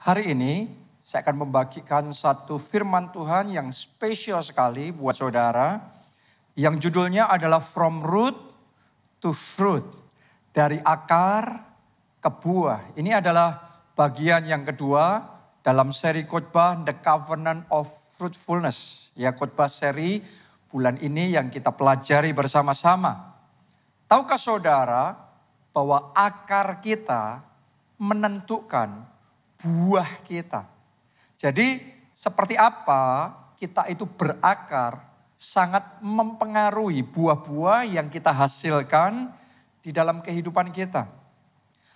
Hari ini saya akan membagikan satu firman Tuhan yang spesial sekali buat saudara. Yang judulnya adalah From Root to Fruit. Dari akar ke buah. Ini adalah bagian yang kedua dalam seri khotbah The Covenant of Fruitfulness. Ya, khotbah seri bulan ini yang kita pelajari bersama-sama. Tahukah saudara bahwa akar kita menentukan buah kita. Jadi seperti apa kita itu berakar sangat mempengaruhi buah-buah yang kita hasilkan di dalam kehidupan kita.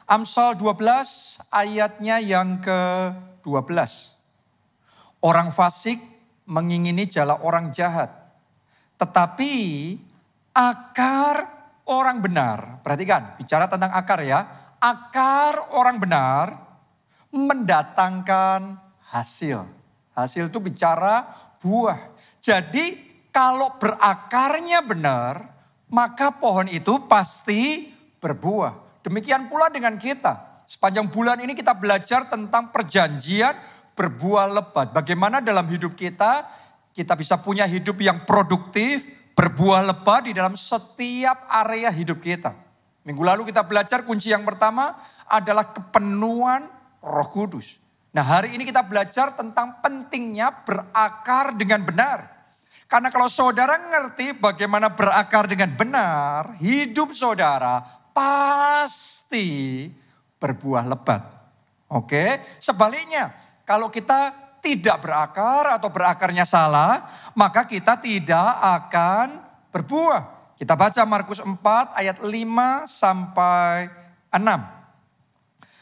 Amsal 12 ayatnya yang ke-12. Orang fasik mengingini jala orang jahat. Tetapi akar orang benar. Perhatikan, bicara tentang akar ya. Akar orang benar mendatangkan hasil. Hasil itu bicara buah. Jadi kalau berakarnya benar, maka pohon itu pasti berbuah. Demikian pula dengan kita. Sepanjang bulan ini kita belajar tentang perjanjian berbuah lebat. Bagaimana dalam hidup kita bisa punya hidup yang produktif, berbuah lebat di dalam setiap area hidup kita. Minggu lalu kita belajar kunci yang pertama adalah kepenuhan Roh Kudus. Nah, hari ini kita belajar tentang pentingnya berakar dengan benar. Karena kalau saudara ngerti bagaimana berakar dengan benar, hidup saudara pasti berbuah lebat. Oke, sebaliknya kalau kita tidak berakar atau berakarnya salah, maka kita tidak akan berbuah. Kita baca Markus 4 ayat 5 sampai 6.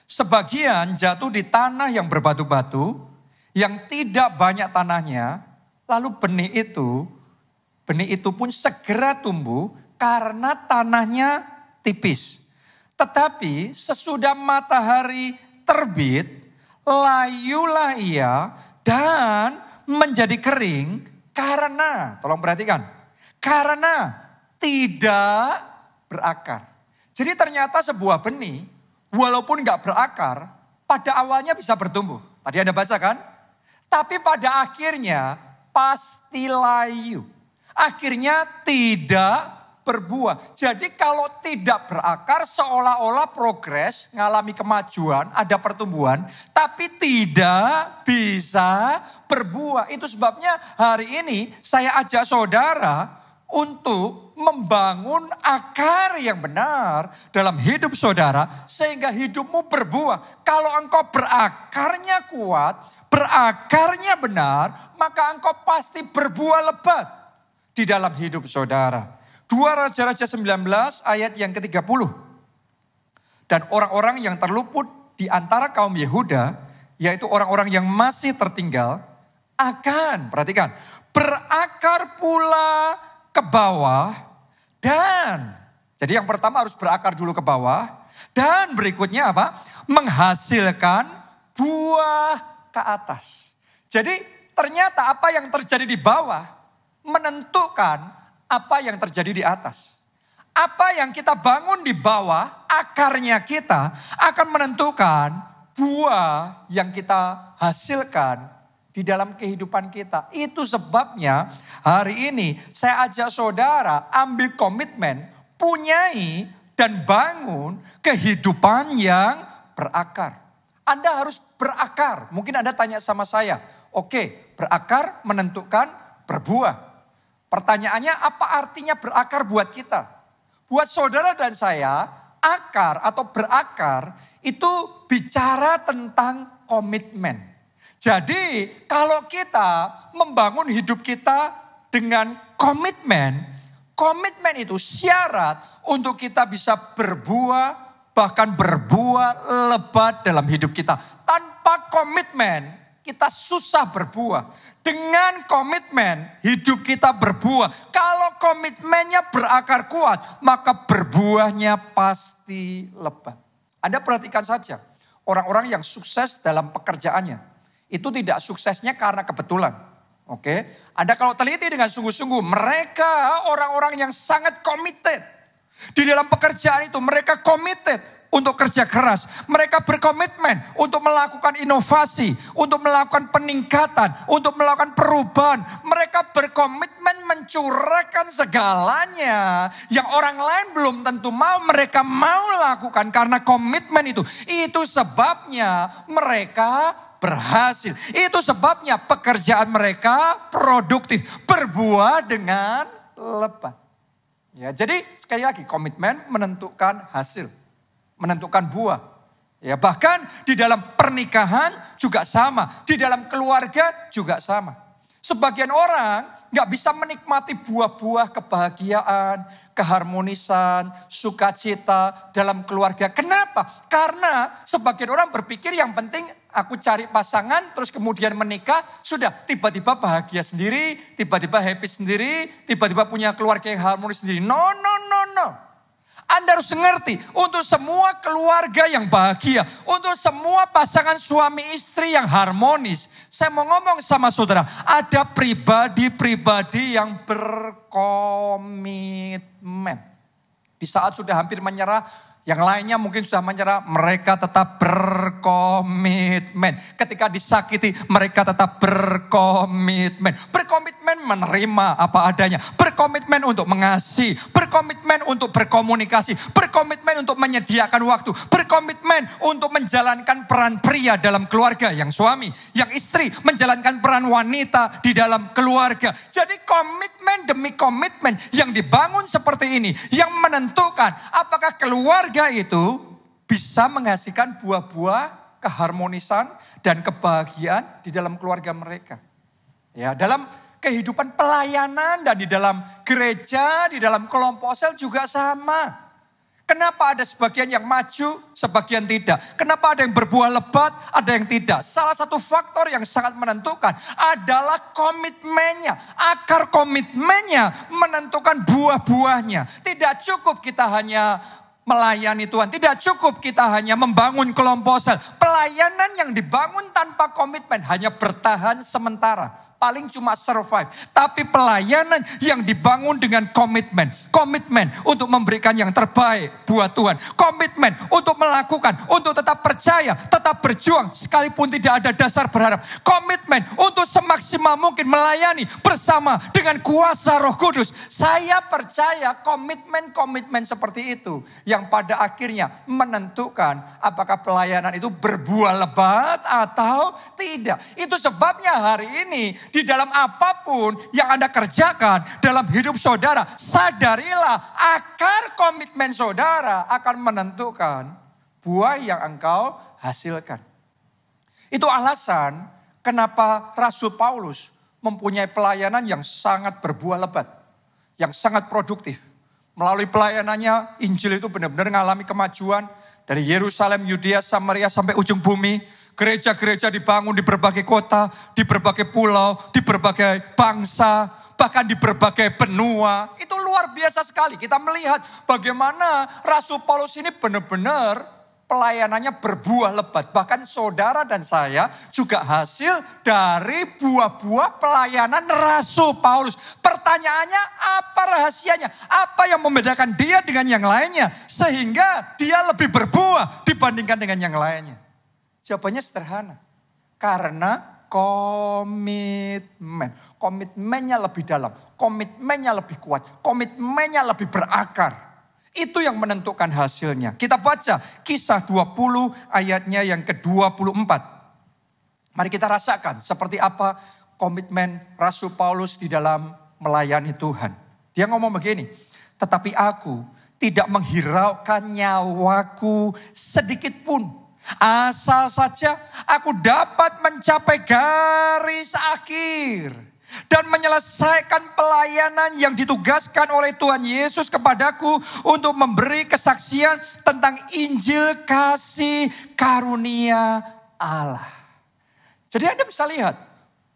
Sebagian jatuh di tanah yang berbatu-batu, yang tidak banyak tanahnya, lalu benih itu pun segera tumbuh karena tanahnya tipis. Tetapi sesudah matahari terbit, layulah ia dan menjadi kering karena, tolong perhatikan, karena tidak berakar. Jadi ternyata sebuah benih, walaupun gak berakar, pada awalnya bisa bertumbuh. Tadi Anda baca kan? Tapi pada akhirnya pasti layu. Akhirnya tidak berbuah. Jadi kalau tidak berakar seolah-olah progres, ngalami kemajuan, ada pertumbuhan. Tapi tidak bisa berbuah. Itu sebabnya hari ini saya ajak saudara untuk membangun akar yang benar dalam hidup saudara sehingga hidupmu berbuah. Kalau engkau berakarnya kuat, berakarnya benar, maka engkau pasti berbuah lebat di dalam hidup saudara. 2 Raja-Raja 19 ayat yang ke-30. Dan orang-orang yang terluput di antara kaum Yehuda, yaitu orang-orang yang masih tertinggal, akan, perhatikan, berakar pula ke bawah dan, jadi yang pertama harus berakar dulu ke bawah dan berikutnya apa? Menghasilkan buah ke atas. Jadi ternyata apa yang terjadi di bawah menentukan apa yang terjadi di atas. Apa yang kita bangun di bawah, akarnya kita akan menentukan buah yang kita hasilkan di dalam kehidupan kita. Itu sebabnya hari ini saya ajak saudara ambil komitmen, punyai dan bangun kehidupan yang berakar. Anda harus berakar. Mungkin Anda tanya sama saya, oke, berakar menentukan berbuah. Pertanyaannya apa artinya berakar buat kita? Buat saudara dan saya, akar atau berakar itu bicara tentang komitmen. Jadi kalau kita membangun hidup kita dengan komitmen itu syarat untuk kita bisa berbuah, bahkan berbuah lebat dalam hidup kita. Tanpa komitmen kita susah berbuah. Dengan komitmen hidup kita berbuah. Kalau komitmennya berakar kuat, maka berbuahnya pasti lebat. Anda perhatikan saja orang-orang yang sukses dalam pekerjaannya. Itu tidak suksesnya karena kebetulan. Oke, Anda kalau teliti dengan sungguh-sungguh, mereka orang-orang yang sangat committed. Di dalam pekerjaan itu mereka committed untuk kerja keras. Mereka berkomitmen untuk melakukan inovasi, untuk melakukan peningkatan, untuk melakukan perubahan. Mereka berkomitmen mencurahkan segalanya yang orang lain belum tentu mau, mereka mau lakukan karena komitmen itu. Itu sebabnya mereka berhasil. Itu sebabnya pekerjaan mereka produktif, berbuah dengan lebat. Ya, jadi sekali lagi komitmen menentukan hasil, menentukan buah. Ya, bahkan di dalam pernikahan juga sama, di dalam keluarga juga sama. Sebagian orang nggak bisa menikmati buah-buah kebahagiaan, keharmonisan, sukacita dalam keluarga. Kenapa? Karena sebagian orang berpikir yang penting aku cari pasangan, terus kemudian menikah, sudah tiba-tiba bahagia sendiri, tiba-tiba happy sendiri, tiba-tiba punya keluarga yang harmonis sendiri. No. Anda harus mengerti, untuk semua keluarga yang bahagia, untuk semua pasangan suami istri yang harmonis, saya mau ngomong sama saudara, ada pribadi-pribadi yang berkomitmen. Di saat sudah hampir menyerah, yang lainnya mungkin sudah menyerah, mereka tetap berkomitmen. Ketika disakiti, mereka tetap berkomitmen. Berkomitmen menerima apa adanya. Berkomitmen untuk mengasihi. Berkomitmen untuk berkomunikasi. Berkomitmen untuk menyediakan waktu. Berkomitmen untuk menjalankan peran pria dalam keluarga. Yang suami, yang istri menjalankan peran wanita di dalam keluarga. Jadi komitmen demi komitmen yang dibangun seperti ini. Yang menentukan apakah keluarga itu bisa menghasilkan buah-buah keharmonisan dan kebahagiaan di dalam keluarga mereka. Ya, dalam kehidupan pelayanan dan di dalam gereja, di dalam kelompok sel juga sama. Kenapa ada sebagian yang maju, sebagian tidak? Kenapa ada yang berbuah lebat, ada yang tidak? Salah satu faktor yang sangat menentukan adalah komitmennya. Akar komitmennya menentukan buah-buahnya. Tidak cukup kita hanya melayani Tuhan. Tidak cukup kita hanya membangun kelompok sel. Pelayanan yang dibangun tanpa komitmen hanya bertahan sementara. Paling cuma survive. Tapi pelayanan yang dibangun dengan komitmen. Komitmen untuk memberikan yang terbaik buat Tuhan. Komitmen untuk melakukan, untuk tetap percaya, tetap berjuang. Sekalipun tidak ada dasar berharap. Komitmen untuk semaksimal mungkin melayani bersama dengan kuasa Roh Kudus. Saya percaya komitmen-komitmen seperti itu. Yang pada akhirnya menentukan apakah pelayanan itu berbuah lebat atau tidak. Itu sebabnya hari ini di dalam apapun yang Anda kerjakan dalam hidup saudara, sadarilah akar komitmen saudara akan menentukan buah yang engkau hasilkan. Itu alasan kenapa Rasul Paulus mempunyai pelayanan yang sangat berbuah lebat, yang sangat produktif. Melalui pelayanannya, Injil itu benar-benar mengalami kemajuan dari Yerusalem, Yudea, Samaria sampai ujung bumi. Gereja-gereja dibangun di berbagai kota, di berbagai pulau, di berbagai bangsa, bahkan di berbagai benua. Itu luar biasa sekali. Kita melihat bagaimana Rasul Paulus ini benar-benar pelayanannya berbuah lebat. Bahkan saudara dan saya juga hasil dari buah-buah pelayanan Rasul Paulus. Pertanyaannya apa rahasianya? Apa yang membedakan dia dengan yang lainnya? Sehingga dia lebih berbuah dibandingkan dengan yang lainnya. Jawabannya sederhana. Karena komitmen. Komitmennya lebih dalam. Komitmennya lebih kuat. Komitmennya lebih berakar. Itu yang menentukan hasilnya. Kita baca Kisah 20 ayatnya yang ke-24. Mari kita rasakan seperti apa komitmen Rasul Paulus di dalam melayani Tuhan. Dia ngomong begini. Tetapi aku tidak menghiraukan nyawaku sedikit pun. Asal saja aku dapat mencapai garis akhir dan menyelesaikan pelayanan yang ditugaskan oleh Tuhan Yesus kepadaku untuk memberi kesaksian tentang Injil kasih karunia Allah. Jadi Anda bisa lihat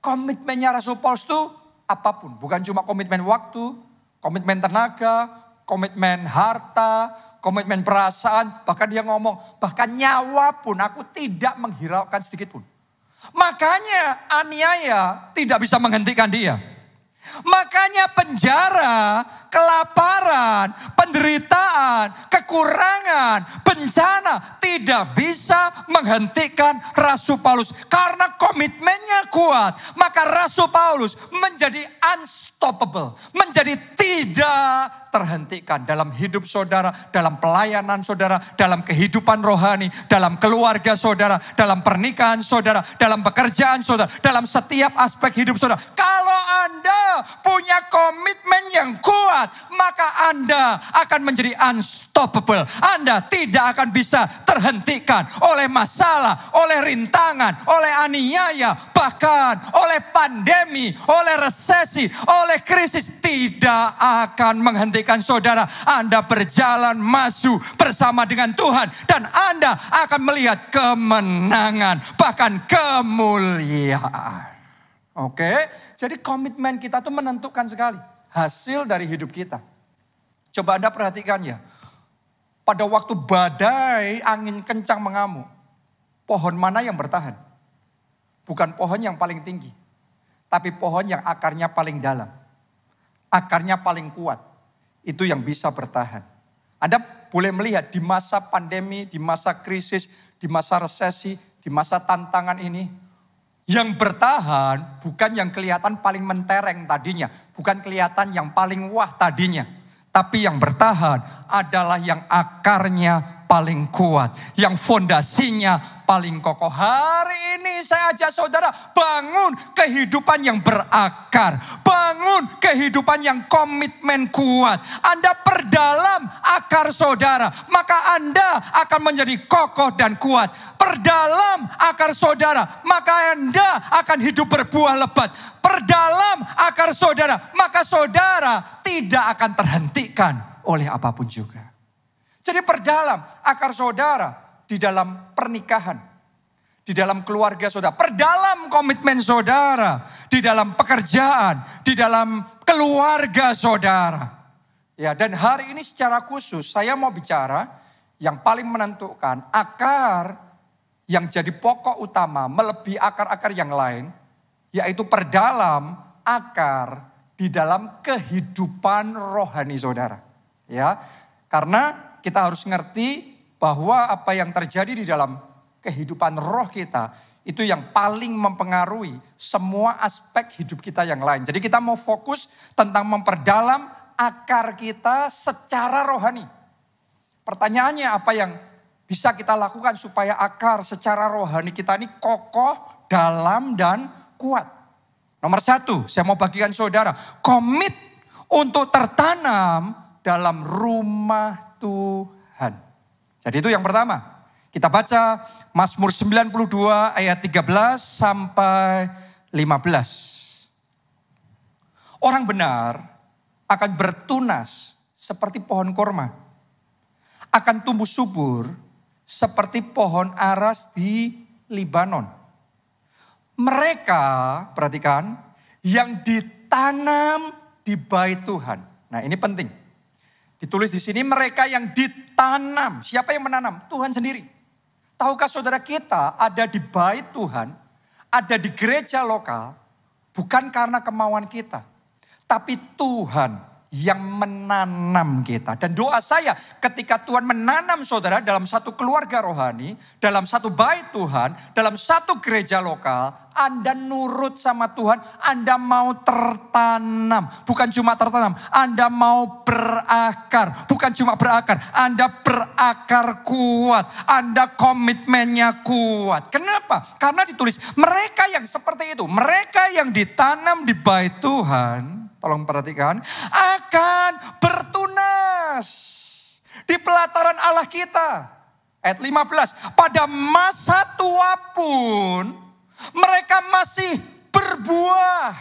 komitmennya Rasul Paulus itu apapun. Bukan cuma komitmen waktu, komitmen tenaga, komitmen harta, komitmen perasaan, bahkan dia ngomong, bahkan nyawa pun aku tidak menghiraukan sedikit pun. Makanya aniaya tidak bisa menghentikan dia. Makanya penjara, kelaparan, penderitaan, kekurangan, bencana tidak bisa menghentikan Rasul Paulus. Karena komitmennya kuat, maka Rasul Paulus menjadi unstoppable, menjadi tidak terhentikan dalam hidup saudara, dalam pelayanan saudara, dalam kehidupan rohani, dalam keluarga saudara, dalam pernikahan saudara, dalam pekerjaan saudara, dalam setiap aspek hidup saudara. Kalau Anda punya komitmen yang kuat, maka Anda akan menjadi unstoppable. Anda tidak akan bisa terhentikan oleh masalah, oleh rintangan, oleh aniaya, bahkan oleh pandemi, oleh resesi, oleh krisis. Tidak akan menghentikan saudara. Anda berjalan maju bersama dengan Tuhan. Dan Anda akan melihat kemenangan, bahkan kemuliaan. Oke, jadi komitmen kita itu menentukan sekali hasil dari hidup kita. Coba Anda perhatikan ya. Pada waktu badai, angin kencang mengamuk. Pohon mana yang bertahan? Bukan pohon yang paling tinggi. Tapi pohon yang akarnya paling dalam. Akarnya paling kuat. Itu yang bisa bertahan. Anda boleh melihat di masa pandemi, di masa krisis, di masa resesi, di masa tantangan ini. Yang bertahan bukan yang kelihatan paling mentereng tadinya. Bukan kelihatan yang paling wah tadinya. Tapi yang bertahan adalah yang akarnya paling kuat. Yang fondasinya paling kokoh. Hari ini saya ajak saudara bangun kehidupan yang berakar. Bangun kehidupan yang komitmen kuat. Anda perdalam akar saudara. Maka Anda akan menjadi kokoh dan kuat. Perdalam akar saudara. Maka Anda akan hidup berbuah lebat. Perdalam akar saudara. Maka saudara tidak akan terhentikan oleh apapun juga. Jadi perdalam akar saudara di dalam pernikahan, di dalam keluarga saudara, perdalam komitmen saudara, di dalam pekerjaan, di dalam keluarga saudara. Ya, dan hari ini secara khusus saya mau bicara yang paling menentukan akar yang jadi pokok utama melebihi akar-akar yang lain, yaitu perdalam akar di dalam kehidupan rohani saudara. Ya, karena kita harus ngerti bahwa apa yang terjadi di dalam kehidupan roh kita itu yang paling mempengaruhi semua aspek hidup kita yang lain. Jadi kita mau fokus tentang memperdalam akar kita secara rohani. Pertanyaannya apa yang bisa kita lakukan supaya akar secara rohani kita ini kokoh, dalam, dan kuat. Nomor satu, saya mau bagikan saudara, komit untuk tertanam dalam rumah Tuhan. Jadi itu yang pertama. Kita baca Mazmur 92 ayat 13 sampai 15. Orang benar akan bertunas seperti pohon korma. Akan tumbuh subur seperti pohon aras di Libanon. Mereka, perhatikan, yang ditanam di bait Tuhan. Nah, ini penting. Ditulis di sini mereka yang ditanam. Siapa yang menanam? Tuhan sendiri. Tahukah saudara kita ada di bait Tuhan, ada di gereja lokal, bukan karena kemauan kita. Tapi Tuhan yang menanam kita. Dan doa saya ketika Tuhan menanam saudara dalam satu keluarga rohani, dalam satu bait Tuhan, dalam satu gereja lokal, Anda nurut sama Tuhan, Anda mau tertanam. Bukan cuma tertanam, Anda mau berakar. Bukan cuma berakar, Anda berakar kuat. Anda komitmennya kuat. Kenapa? Karena ditulis mereka yang seperti itu, mereka yang ditanam di bait Tuhan, tolong perhatikan, akan bertunas di pelataran Allah kita. Ayat 15, pada masa tua pun mereka masih berbuah,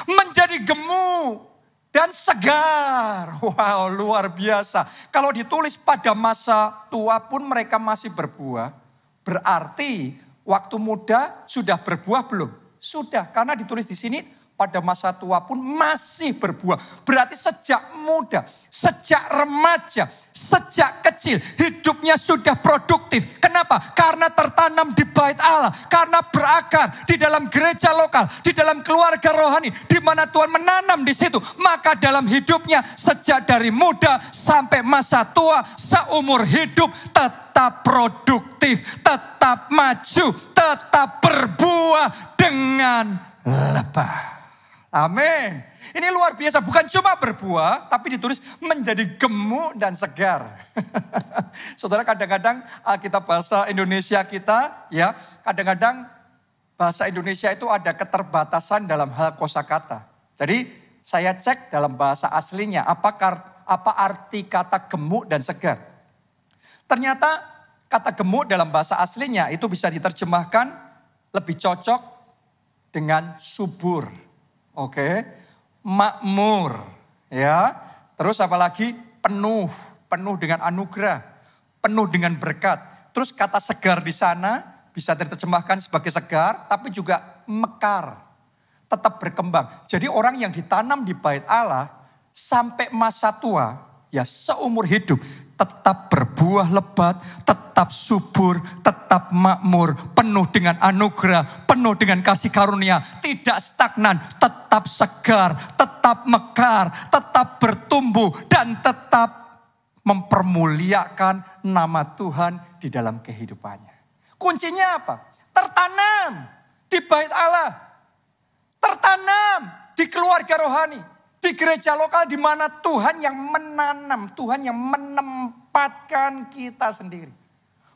menjadi gemuk dan segar. Wow, luar biasa. Kalau ditulis pada masa tua pun mereka masih berbuah, berarti waktu muda sudah berbuah belum? Sudah, karena ditulis di sini pada masa tua pun masih berbuah. Berarti sejak muda, sejak remaja, sejak kecil hidupnya sudah produktif. Kenapa? Karena tertanam di bait Allah. Karena berakar berakar di dalam gereja lokal, di dalam keluarga rohani, di mana Tuhan menanam di situ, maka dalam hidupnya sejak dari muda sampai masa tua, seumur hidup tetap produktif, tetap maju, tetap berbuah dengan lebat. Amin. Ini luar biasa, bukan cuma berbuah, tapi ditulis menjadi gemuk dan segar. Saudara, kadang-kadang kita bahasa Indonesia kita, ya, kadang-kadang bahasa Indonesia itu ada keterbatasan dalam hal kosakata. Jadi saya cek dalam bahasa aslinya, apa arti kata gemuk dan segar. Ternyata kata gemuk dalam bahasa aslinya itu bisa diterjemahkan lebih cocok dengan subur. Oke. Makmur, ya. Terus apalagi penuh dengan anugerah, penuh dengan berkat. Terus kata segar di sana bisa diterjemahkan sebagai segar, tapi juga mekar, tetap berkembang. Jadi orang yang ditanam di bait Allah sampai masa tua, ya seumur hidup, tetap berbuah lebat, tetap subur, tetap makmur, penuh dengan anugerah, penuh dengan kasih karunia, tidak stagnan, tetap segar, tetap mekar, tetap bertumbuh, dan tetap mempermuliakan nama Tuhan di dalam kehidupannya. Kuncinya apa? Tertanam di bait Allah, tertanam di keluarga rohani, di gereja lokal di mana Tuhan yang menanam, Tuhan yang menempatkan kita sendiri.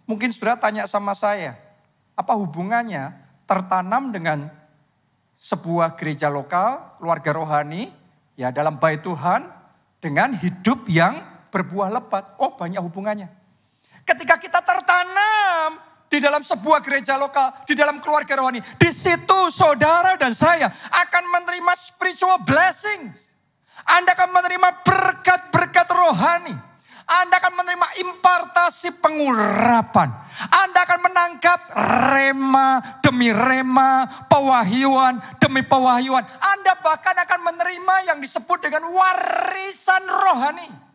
Mungkin saudara tanya sama saya, apa hubungannya tertanam dengan sebuah gereja lokal, keluarga rohani, ya dalam bait Tuhan, dengan hidup yang berbuah lebat? Oh, banyak hubungannya. Ketika kita tertanam di dalam sebuah gereja lokal, di dalam keluarga rohani, di situ saudara dan saya akan menerima spiritual blessing. Anda akan menerima berkat-berkat rohani. Anda akan menerima impartasi pengurapan. Anda akan menangkap rema demi rema, pewahyuan demi pewahyuan. Anda bahkan akan menerima yang disebut dengan warisan rohani.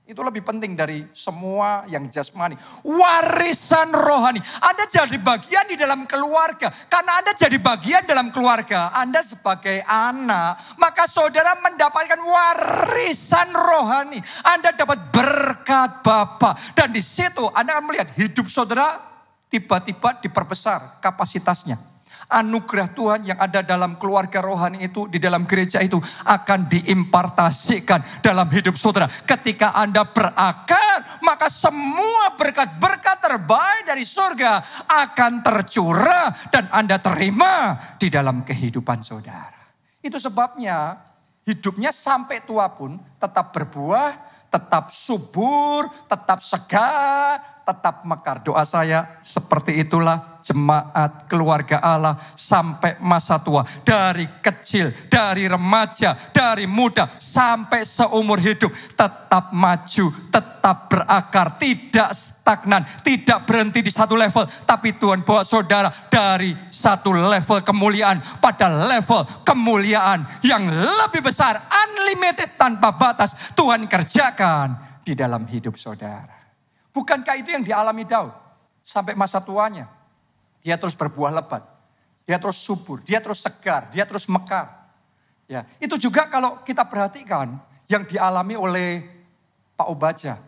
Itu lebih penting dari semua yang jasmani. Warisan rohani. Anda jadi bagian di dalam keluarga. Karena Anda jadi bagian dalam keluarga, Anda sebagai anak, maka saudara mendapatkan warisan rohani. Anda dapat berkat Bapa. Dan di situ Anda akan melihat hidup saudara tiba-tiba diperbesar kapasitasnya. Anugerah Tuhan yang ada dalam keluarga rohani itu, di dalam gereja itu akan diimpartasikan dalam hidup saudara. Ketika Anda berakar, maka semua berkat-berkat terbaik dari surga akan tercurah dan Anda terima di dalam kehidupan saudara. Itu sebabnya hidupnya sampai tua pun tetap berbuah, tetap subur, tetap segar, tetap mekar. Doa saya seperti itulah jemaat keluarga Allah sampai masa tua. Dari kecil, dari remaja, dari muda, sampai seumur hidup. Tetap maju, tetap berakar, tidak stagnan, tidak berhenti di satu level. Tapi Tuhan bawa saudara dari satu level kemuliaan pada level kemuliaan yang lebih besar, unlimited, tanpa batas. Tuhan kerjakan di dalam hidup saudara. Bukankah itu yang dialami Daud sampai masa tuanya? Dia terus berbuah lebat, dia terus subur, dia terus segar, dia terus mekar. Ya, itu juga kalau kita perhatikan yang dialami oleh Pak Obadja.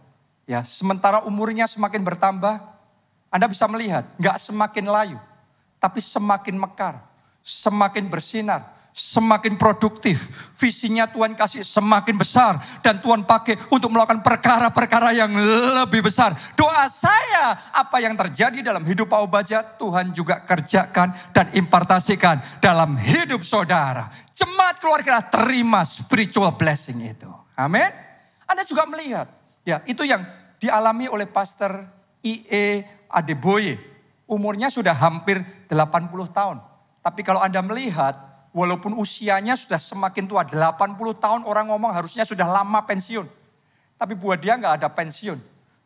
Ya, sementara umurnya semakin bertambah, Anda bisa melihat nggak semakin layu, tapi semakin mekar, semakin bersinar, semakin produktif. Visinya Tuhan kasih semakin besar. Dan Tuhan pakai untuk melakukan perkara-perkara yang lebih besar. Doa saya, apa yang terjadi dalam hidup Pak Obadja, Tuhan juga kerjakan dan impartasikan dalam hidup saudara. Jemaat keluarga terima spiritual blessing itu. Amin. Anda juga melihat, ya itu yang dialami oleh Pastor I.E. Adeboye. Umurnya sudah hampir 80 tahun. Tapi kalau Anda melihat, walaupun usianya sudah semakin tua, 80 tahun orang ngomong harusnya sudah lama pensiun. Tapi buat dia nggak ada pensiun.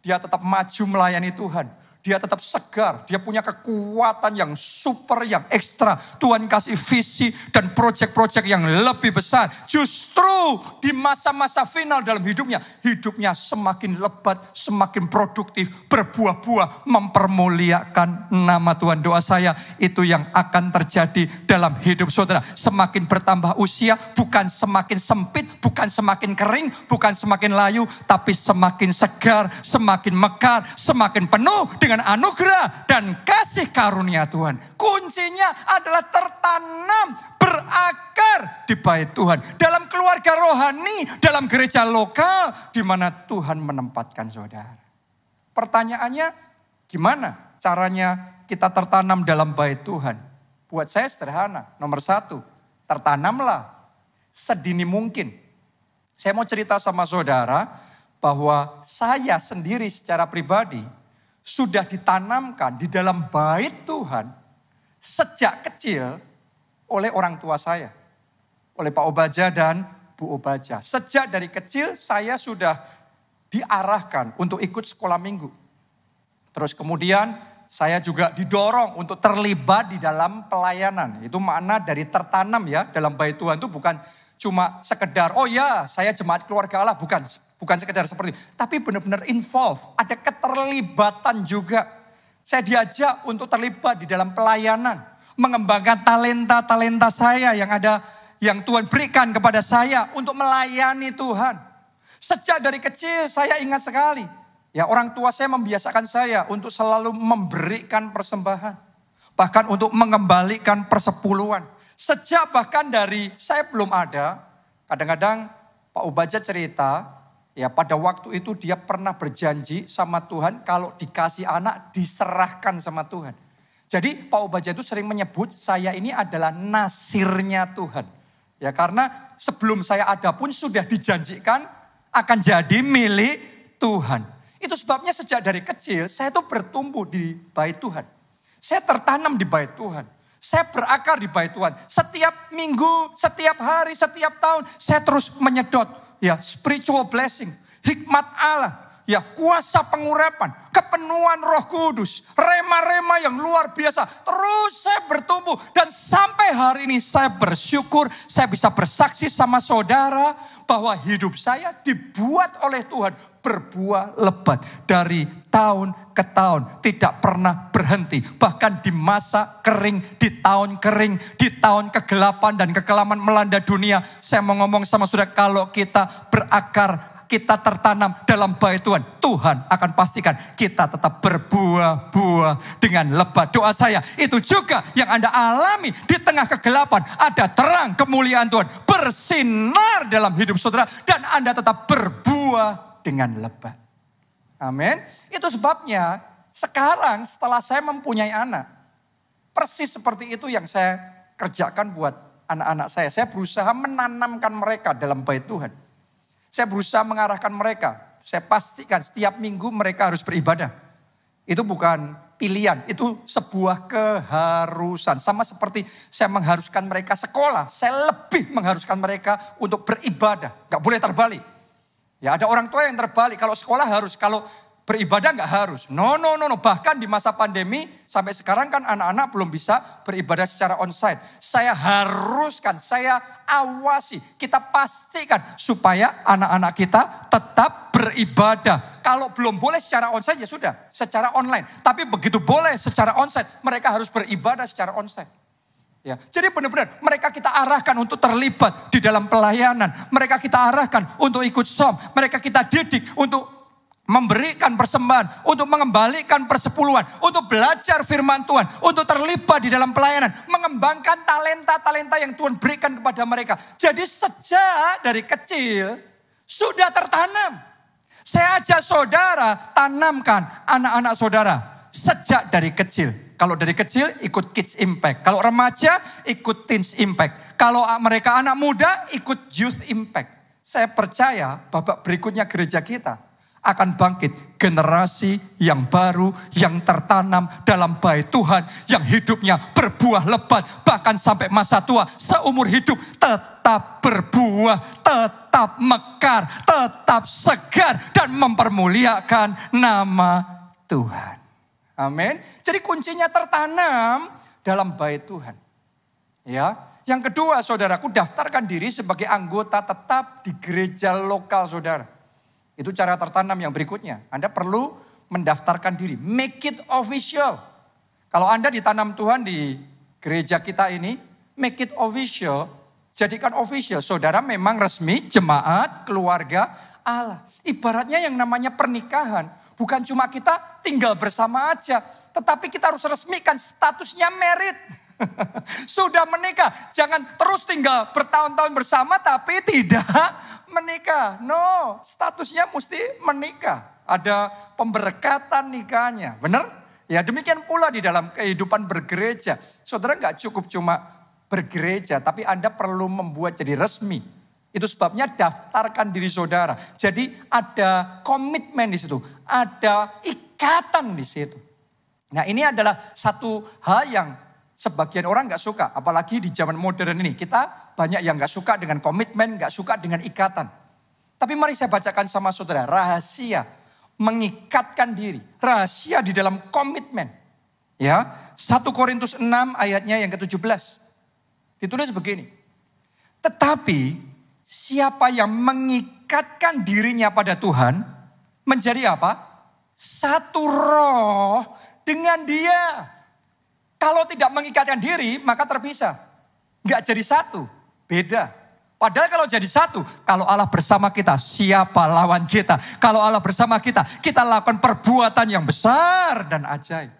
Dia tetap maju melayani Tuhan. Dia tetap segar, dia punya kekuatan yang super, yang ekstra. Tuhan kasih visi dan proyek-proyek yang lebih besar. Justru di masa-masa final dalam hidupnya semakin lebat, semakin produktif, berbuah-buah, mempermuliakan nama Tuhan. Doa saya itu yang akan terjadi dalam hidup saudara. Semakin bertambah usia, bukan semakin sempit, bukan semakin kering, bukan semakin layu, tapi semakin segar, semakin mekar, semakin penuh dengan anugerah dan kasih karunia Tuhan. Kuncinya adalah tertanam, berakar di bait Tuhan. Dalam keluarga rohani, dalam gereja lokal, di mana Tuhan menempatkan saudara. Pertanyaannya, gimana caranya kita tertanam dalam bait Tuhan? Buat saya sederhana. Nomor 1, tertanamlah sedini mungkin. Saya mau cerita sama saudara bahwa saya sendiri secara pribadi sudah ditanamkan di dalam bait Tuhan sejak kecil oleh orang tua saya. Oleh Pak Obaja dan Bu Obaja. Sejak dari kecil saya sudah diarahkan untuk ikut sekolah minggu. Terus kemudian saya juga didorong untuk terlibat di dalam pelayanan. Itu makna dari tertanam ya dalam bait Tuhan itu bukan cuma sekedar, oh ya saya jemaat keluarga Allah. Bukan sekedar seperti itu. Tapi benar-benar involve. Ada keterlibatan juga. Saya diajak untuk terlibat di dalam pelayanan. Mengembangkan talenta-talenta saya yang Tuhan berikan kepada saya untuk melayani Tuhan. Sejak dari kecil saya ingat sekali. Ya, orang tua saya membiasakan saya untuk selalu memberikan persembahan. Bahkan untuk mengembalikan persepuluhan. Sejak bahkan dari saya belum ada, kadang-kadang Pak Obaja cerita, ya pada waktu itu dia pernah berjanji sama Tuhan kalau dikasih anak diserahkan sama Tuhan. Jadi Pak Obaja itu sering menyebut saya ini adalah nasirnya Tuhan. Ya karena sebelum saya ada pun sudah dijanjikan akan jadi milik Tuhan. Itu sebabnya sejak dari kecil saya tuh bertumbuh di bait Tuhan. Saya tertanam di bait Tuhan. Saya berakar di bait Tuhan. Setiap minggu, setiap hari, setiap tahun saya terus menyedot. Ya, spiritual blessing, hikmat Allah, ya kuasa pengurapan, kepenuhan Roh Kudus, rema-rema yang luar biasa. Terus saya bertumbuh dan sampai hari ini saya bersyukur saya bisa bersaksi sama saudara bahwa hidup saya dibuat oleh Tuhan berbuah lebat dari tahun ke tahun, tidak pernah berhenti. Bahkan di masa kering, di tahun kegelapan dan kekelaman melanda dunia. Saya mau ngomong sama saudara, kalau kita berakar, kita tertanam dalam bait Tuhan, Tuhan akan pastikan kita tetap berbuah-buah dengan lebat. Doa saya, itu juga yang Anda alami di tengah kegelapan. Ada terang kemuliaan Tuhan bersinar dalam hidup saudara dan Anda tetap berbuah dengan lebat. Amin. Itu sebabnya sekarang setelah saya mempunyai anak, persis seperti itu yang saya kerjakan buat anak-anak saya. Saya berusaha menanamkan mereka dalam bait Tuhan. Saya berusaha mengarahkan mereka. Saya pastikan setiap minggu mereka harus beribadah. Itu bukan pilihan, itu sebuah keharusan. Sama seperti saya mengharuskan mereka sekolah, saya lebih mengharuskan mereka untuk beribadah. Gak boleh terbalik. Ya ada orang tua yang terbalik, kalau sekolah harus, kalau beribadah nggak harus. No. Bahkan di masa pandemi sampai sekarang kan anak-anak belum bisa beribadah secara onsite. Saya haruskan, saya awasi, kita pastikan supaya anak-anak kita tetap beribadah. Kalau belum boleh secara onsite ya sudah, secara online. Tapi begitu boleh secara onsite, mereka harus beribadah secara onsite. Ya, jadi benar-benar mereka kita arahkan untuk terlibat di dalam pelayanan. Mereka kita arahkan untuk ikut som. Mereka kita didik untuk memberikan persembahan. Untuk mengembalikan persepuluhan. Untuk belajar firman Tuhan. Untuk terlibat di dalam pelayanan. Mengembangkan talenta-talenta yang Tuhan berikan kepada mereka. Jadi sejak dari kecil sudah tertanam. Saya ajak saudara tanamkan anak-anak saudara sejak dari kecil. Kalau dari kecil ikut Kids Impact. Kalau remaja ikut Teens Impact. Kalau mereka anak muda ikut Youth Impact. Saya percaya babak berikutnya gereja kita akan bangkit generasi yang baru yang tertanam dalam bait Tuhan. Yang hidupnya berbuah lebat. Bahkan sampai masa tua seumur hidup tetap berbuah. Tetap mekar. Tetap segar. Dan mempermuliakan nama Tuhan. Amin. Jadi kuncinya tertanam dalam bait Tuhan. Ya. Yang kedua, saudaraku, daftarkan diri sebagai anggota tetap di gereja lokal saudara. Itu cara tertanam yang berikutnya. Anda perlu mendaftarkan diri. Make it official. Kalau Anda ditanam Tuhan di gereja kita ini, make it official. Jadikan official. Saudara memang resmi jemaat keluarga Allah. Ibaratnya yang namanya pernikahan. Bukan cuma kita tinggal bersama aja. Tetapi kita harus resmikan statusnya married. Sudah menikah. Jangan terus tinggal bertahun-tahun bersama tapi tidak menikah. No, statusnya mesti menikah. Ada pemberkatan nikahnya. Benar? Ya demikian pula di dalam kehidupan bergereja. Saudara nggak cukup cuma bergereja. Tapi Anda perlu membuat jadi resmi. Itu sebabnya daftarkan diri saudara. Jadi ada komitmen di situ. Ada ikatan di situ. Nah ini adalah satu hal yang sebagian orang gak suka. Apalagi di zaman modern ini. Kita banyak yang gak suka dengan komitmen, gak suka dengan ikatan. Tapi mari saya bacakan sama saudara. Rahasia mengikatkan diri. Rahasia di dalam komitmen. Ya, 1 Korintus 6 ayatnya yang ke-17. Ditulis begini. Tetapi siapa yang mengikatkan dirinya pada Tuhan, menjadi apa? Satu roh dengan Dia. Kalau tidak mengikatkan diri, maka terpisah. Enggak jadi satu, beda. Padahal kalau jadi satu, kalau Allah bersama kita, siapa lawan kita? Kalau Allah bersama kita, kita lakukan perbuatan yang besar dan ajaib.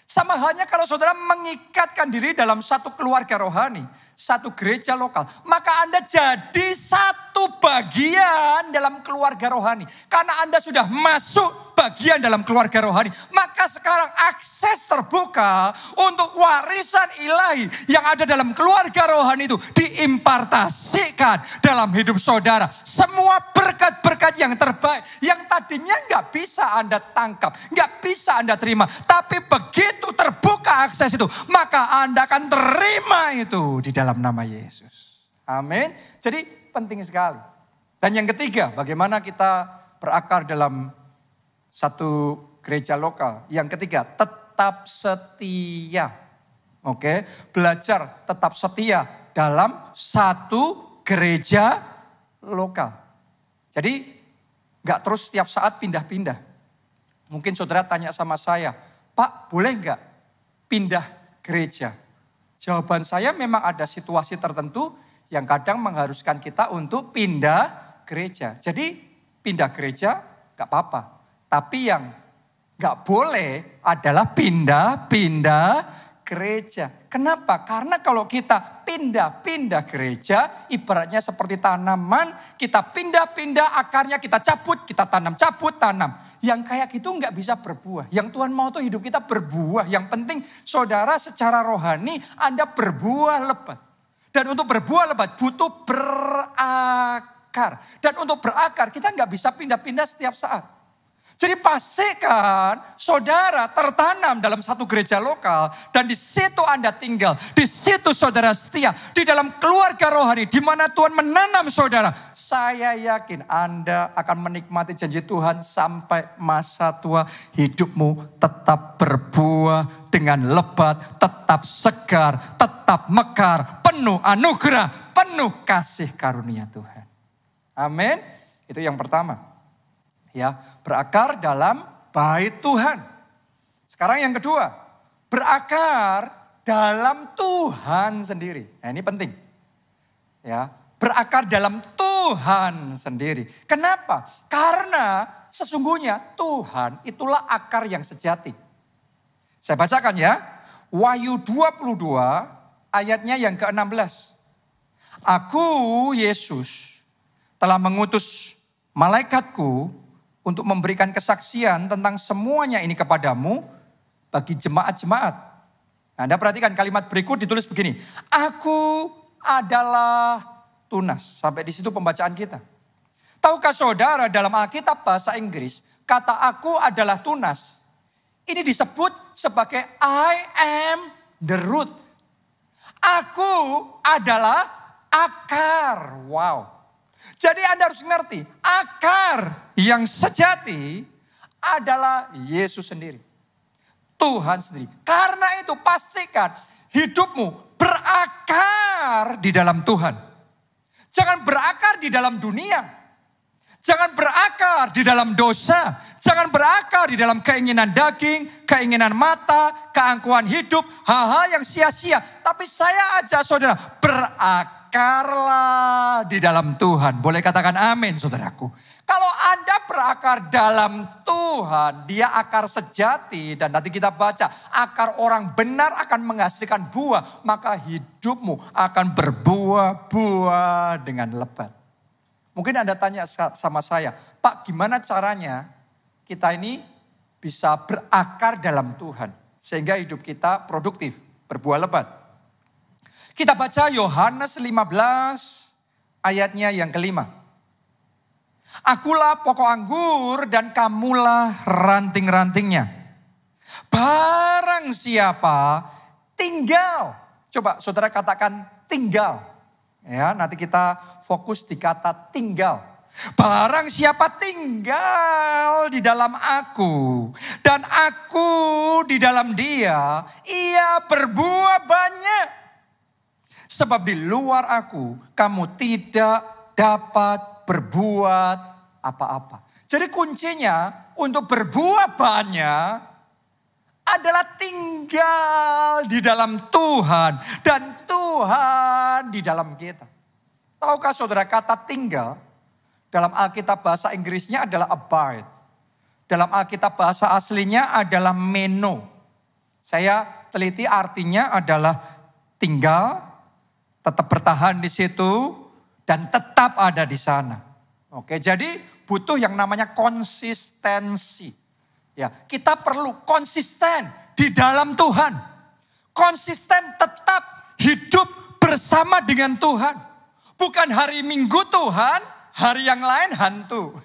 Sama halnya kalau saudara mengikatkan diri dalam satu keluarga rohani, satu gereja lokal, maka Anda jadi satu bagian dalam keluarga rohani. Karena Anda sudah masuk bagian dalam keluarga rohani, maka sekarang akses terbuka untuk warisan ilahi yang ada dalam keluarga rohani itu diimpartasikan dalam hidup saudara. Semua berkat-berkat yang terbaik yang tadinya nggak bisa Anda tangkap, nggak bisa Anda terima, tapi begitu terbuka akses itu, maka Anda akan terima itu di dalam nama Yesus. Amin. Jadi penting sekali. Dan yang ketiga, bagaimana kita berakar dalam satu gereja lokal. Yang ketiga, tetap setia. Oke, belajar tetap setia dalam satu gereja lokal. Jadi nggak terus setiap saat pindah-pindah. Mungkin saudara tanya sama saya, Pak boleh nggak pindah gereja? Jawaban saya memang ada situasi tertentu yang kadang mengharuskan kita untuk pindah gereja. Jadi pindah gereja nggak apa-apa. Tapi yang nggak boleh adalah pindah-pindah gereja. Kenapa? Karena kalau kita pindah-pindah gereja, ibaratnya seperti tanaman, kita pindah-pindah akarnya, kita cabut, kita tanam, cabut, tanam. Yang kayak gitu nggak bisa berbuah. Yang Tuhan mau tuh hidup kita berbuah. Yang penting saudara secara rohani Anda berbuah lebat. Dan untuk berbuah lebat butuh berakar. Dan untuk berakar kita nggak bisa pindah-pindah setiap saat. Jadi pastikan saudara tertanam dalam satu gereja lokal dan di situ Anda tinggal, di situ saudara setia, di dalam keluarga rohani di mana Tuhan menanam saudara. Saya yakin Anda akan menikmati janji Tuhan sampai masa tua, hidupmu tetap berbuah dengan lebat, tetap segar, tetap mekar, penuh anugerah, penuh kasih karunia Tuhan. Amin. Itu yang pertama. Ya, berakar dalam bait Tuhan. Sekarang yang kedua, berakar dalam Tuhan sendiri. Nah, ini penting. Ya, berakar dalam Tuhan sendiri. Kenapa? Karena sesungguhnya Tuhan itulah akar yang sejati. Saya bacakan ya. Wahyu 22 ayatnya yang ke-16. Aku Yesus telah mengutus malaikatku untuk memberikan kesaksian tentang semuanya ini kepadamu bagi jemaat-jemaat. Nah, Anda perhatikan kalimat berikut ditulis begini. Aku adalah tunas. Sampai di situ pembacaan kita. Tahukah saudara dalam Alkitab bahasa Inggris, kata aku adalah tunas. Ini disebut sebagai I am the root. Aku adalah akar. Wow. Jadi Anda harus mengerti, akar yang sejati adalah Yesus sendiri. Tuhan sendiri. Karena itu pastikan hidupmu berakar di dalam Tuhan. Jangan berakar di dalam dunia. Jangan berakar di dalam dosa. Jangan berakar di dalam keinginan daging, keinginan mata, keangkuhan hidup, hal-hal yang sia-sia. Tapi saya ajak saudara, berakarlah di dalam Tuhan. Boleh katakan amin saudaraku. Kalau Anda berakar dalam Tuhan, dia akar sejati. Dan nanti kita baca, akar orang benar akan menghasilkan buah. Maka hidupmu akan berbuah-buah dengan lebat. Mungkin Anda tanya sama saya, Pak gimana caranya kita ini bisa berakar dalam Tuhan. Sehingga hidup kita produktif, berbuah lebat. Kita baca Yohanes 15 ayatnya yang kelima. Akulah pokok anggur dan kamulah ranting-rantingnya. Barang siapa tinggal. Coba saudara katakan tinggal. Ya, nanti kita fokus di kata tinggal. Barang siapa tinggal di dalam aku dan aku di dalam dia, ia berbuah banyak. Sebab di luar aku kamu tidak dapat berbuat apa-apa. Jadi kuncinya untuk berbuah banyak adalah tinggal di dalam Tuhan dan Tuhan di dalam kita. Tahukah saudara kata tinggal dalam Alkitab bahasa Inggrisnya adalah abide. Dalam Alkitab bahasa aslinya adalah meno. Saya teliti artinya adalah tinggal, tetap bertahan di situ, dan tetap ada di sana. Oke, jadi butuh yang namanya konsistensi. Ya, kita perlu konsisten di dalam Tuhan. Konsisten tetap hidup bersama dengan Tuhan. Bukan hari Minggu Tuhan, hari yang lain hantu.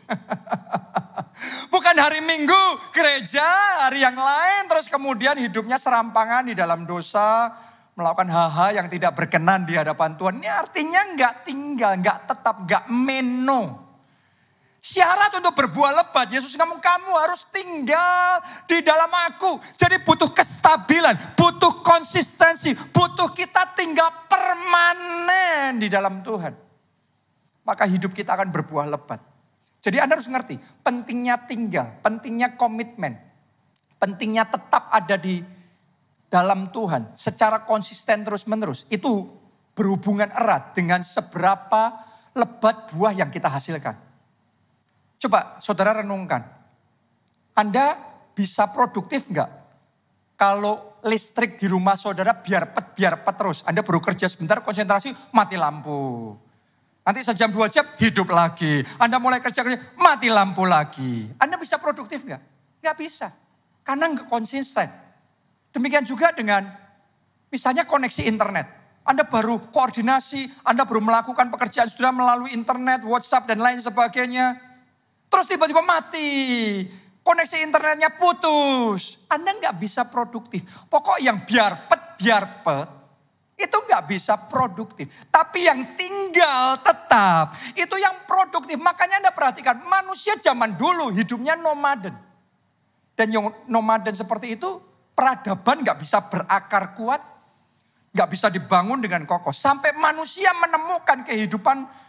Bukan hari Minggu gereja, hari yang lain terus kemudian hidupnya serampangan di dalam dosa, melakukan hal-hal yang tidak berkenan di hadapan Tuhan. Ini artinya enggak tinggal, enggak tetap, enggak meno. Syarat untuk berbuah lebat, Yesus ngomong kamu harus tinggal di dalam aku. Jadi butuh kestabilan, butuh konsistensi, butuh kita tinggal permanen di dalam Tuhan. Maka hidup kita akan berbuah lebat. Jadi Anda harus ngerti, pentingnya tinggal, pentingnya komitmen, pentingnya tetap ada di dalam Tuhan secara konsisten terus menerus. Itu berhubungan erat dengan seberapa lebat buah yang kita hasilkan. Coba saudara renungkan, Anda bisa produktif enggak? Kalau listrik di rumah saudara biar pet terus. Anda baru kerja sebentar konsentrasi mati lampu. Nanti sejam 2 jam hidup lagi. Anda mulai kerja mati lampu lagi. Anda bisa produktif enggak? Enggak bisa. Karena enggak konsisten. Demikian juga dengan misalnya koneksi internet. Anda baru koordinasi, Anda baru melakukan pekerjaan saudara melalui internet, WhatsApp dan lain sebagainya. Terus tiba-tiba mati. Koneksi internetnya putus. Anda nggak bisa produktif. Pokok yang biar pet, itu nggak bisa produktif. Tapi yang tinggal tetap, itu yang produktif. Makanya Anda perhatikan, manusia zaman dulu hidupnya nomaden. Dan yang nomaden seperti itu, peradaban nggak bisa berakar kuat. Nggak bisa dibangun dengan kokoh. Sampai manusia menemukan kehidupan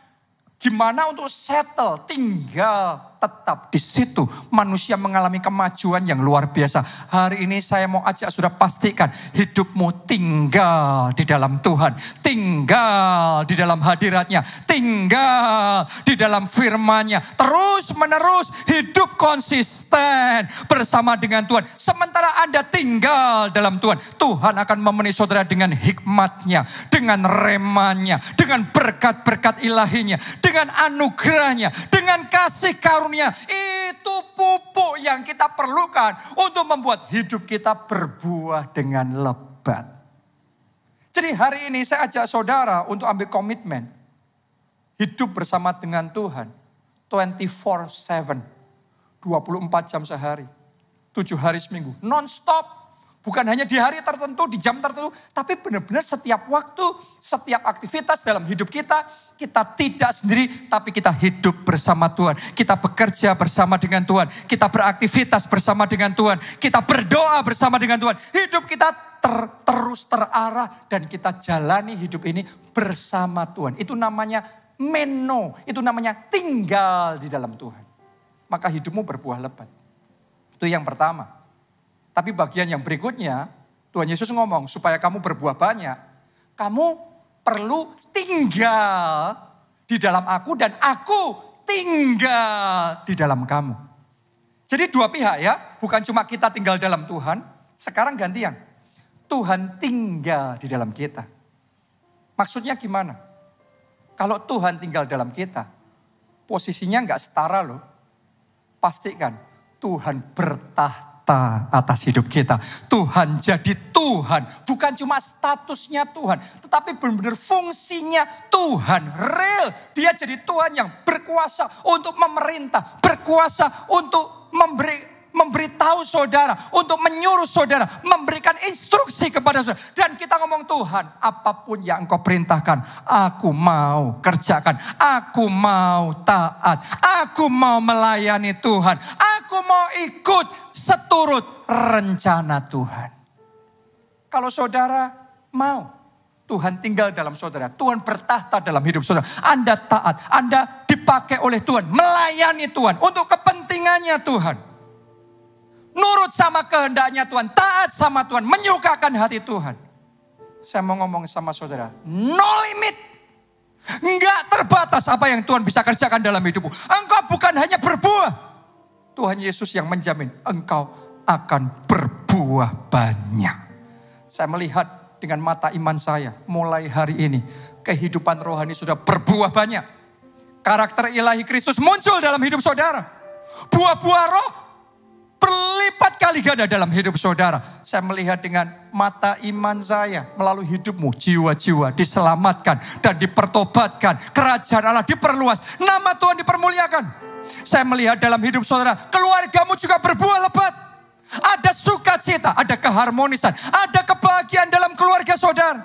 gimana untuk settle, tinggal tetap di situ. Manusia mengalami kemajuan yang luar biasa. Hari ini saya mau ajak sudah pastikan hidupmu tinggal di dalam Tuhan. Tinggal di dalam hadiratnya. Tinggal di dalam firman-Nya. Terus menerus hidup konsisten bersama dengan Tuhan. Sementara Anda tinggal dalam Tuhan, Tuhan akan memenuhi saudara dengan hikmat-Nya, dengan remanya, dengan berkat-berkat ilahinya, dengan anugerahnya, dengan kasih karunia. Itu pupuk yang kita perlukan untuk membuat hidup kita berbuah dengan lebat. Jadi hari ini saya ajak saudara untuk ambil komitmen. Hidup bersama dengan Tuhan. 24/7. 24 jam sehari. 7 hari seminggu. Non-stop. Bukan hanya di hari tertentu, di jam tertentu. Tapi benar-benar setiap waktu, setiap aktivitas dalam hidup kita. Kita tidak sendiri, tapi kita hidup bersama Tuhan. Kita bekerja bersama dengan Tuhan. Kita beraktivitas bersama dengan Tuhan. Kita berdoa bersama dengan Tuhan. Hidup kita terus terarah. Dan kita jalani hidup ini bersama Tuhan. Itu namanya meno. Itu namanya tinggal di dalam Tuhan. Maka hidupmu berbuah lebat. Itu yang pertama. Tapi bagian yang berikutnya, Tuhan Yesus ngomong, supaya kamu berbuah banyak, kamu perlu tinggal di dalam aku dan aku tinggal di dalam kamu. Jadi dua pihak ya, bukan cuma kita tinggal dalam Tuhan, sekarang gantian. Tuhan tinggal di dalam kita. Maksudnya gimana? Kalau Tuhan tinggal dalam kita, posisinya nggak setara loh. Pastikan Tuhan bertahta atas hidup kita. Tuhan jadi Tuhan. Bukan cuma statusnya Tuhan. Tetapi benar-benar fungsinya Tuhan. Real. Dia jadi Tuhan yang berkuasa untuk memerintah. Berkuasa untuk memberitahu saudara. Untuk menyuruh saudara. Memberikan instruksi kepada saudara. Dan kita ngomong, Tuhan, apapun yang engkau perintahkan, aku mau kerjakan. Aku mau taat. Aku mau melayani Tuhan. Aku mau ikut seturut rencana Tuhan. Kalau saudara mau Tuhan tinggal dalam saudara, Tuhan bertahta dalam hidup saudara, Anda taat, Anda dipakai oleh Tuhan, melayani Tuhan untuk kepentingannya Tuhan. Nurut sama kehendaknya Tuhan, taat sama Tuhan, menyukakan hati Tuhan. Saya mau ngomong sama saudara, no limit. Enggak terbatas apa yang Tuhan bisa kerjakan dalam hidupmu. Engkau bukan hanya berbuah. Tuhan Yesus yang menjamin engkau akan berbuah banyak. Saya melihat dengan mata iman saya mulai hari ini. Kehidupan rohani sudah berbuah banyak. Karakter ilahi Kristus muncul dalam hidup saudara. Buah-buah roh berlipat kali ganda dalam hidup saudara. Saya melihat dengan mata iman saya melalui hidupmu. Jiwa-jiwa diselamatkan dan dipertobatkan. Kerajaan Allah diperluas. Nama Tuhan dipermuliakan. Saya melihat dalam hidup saudara, keluargamu juga berbuah lebat. Ada sukacita, ada keharmonisan, ada kebahagiaan dalam keluarga saudara.